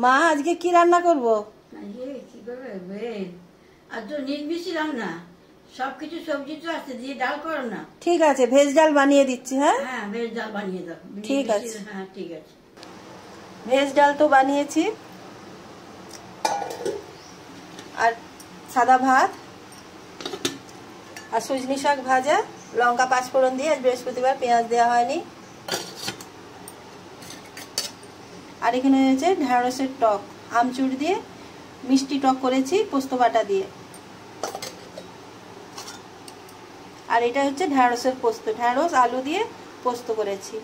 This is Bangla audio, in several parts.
মা আজকে কি রান্না করব? কি করবে ভেজ আর তো নিরামিষই রান্না, সবকিছু সবজি তো আছে, দিয়ে ডাল করো না। ঠিক আছে, ভেজ ডাল বানিয়ে দিচ্ছি। হ্যাঁ হ্যাঁ, ভেজ ডাল বানিয়ে দাও। ঠিক আছে। হ্যাঁ ঠিক আছে। ভেজ ডাল তো বানিয়েছি, আর সাদা ভাত আর সজনি শাক ভাজা, লঙ্কা পাঁচফোড়ন দিয়ে, আজ বৃহস্পতিবার পেঁয়াজ দেওয়া হয়নি। আর এখানে হয়েছে ঢ্যাঁড়সের টক, আমচুর দিয়ে মিষ্টি টক করেছি পোস্ত বাটা দিয়ে। আর এটা হচ্ছে ঢ্যাঁড়সের পোস্ত, ঢ্যাঁড়স আলু দিয়ে পোস্ত করেছি।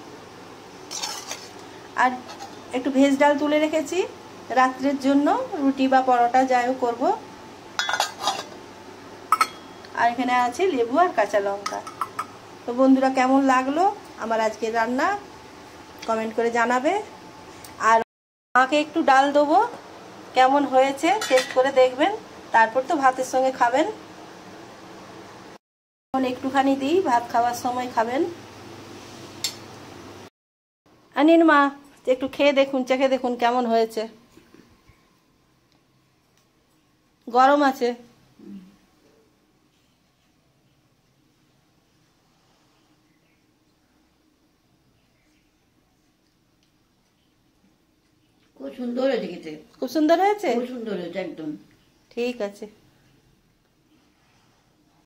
আর একটু ভেজ ডাল তুলে রেখেছি রাত্রের জন্য, রুটি বা পরোটা যাই হোক করবো। আর এখানে আছে লেবু আর কাঁচা লঙ্কা। তো বন্ধুরা, কেমন লাগলো আমার আজকের রান্না কমেন্ট করে জানাবে। আর মাকে একটু ডাল দেবো, কেমন হয়েছে টেস্ট করে দেখবেন, তারপর তো ভাতের সঙ্গে খাবেন। একটুখানি দিই, ভাত খাওয়ার সময় খাবেন। আনিন মা, একটু খেয়ে দেখুন, চেখে দেখুন কেমন হয়েছে। গরম আছে। খুব সুন্দর হয়েছে খেতে, খুব সুন্দর হয়েছে, খুব সুন্দর হয়েছে একদম। ঠিক আছে।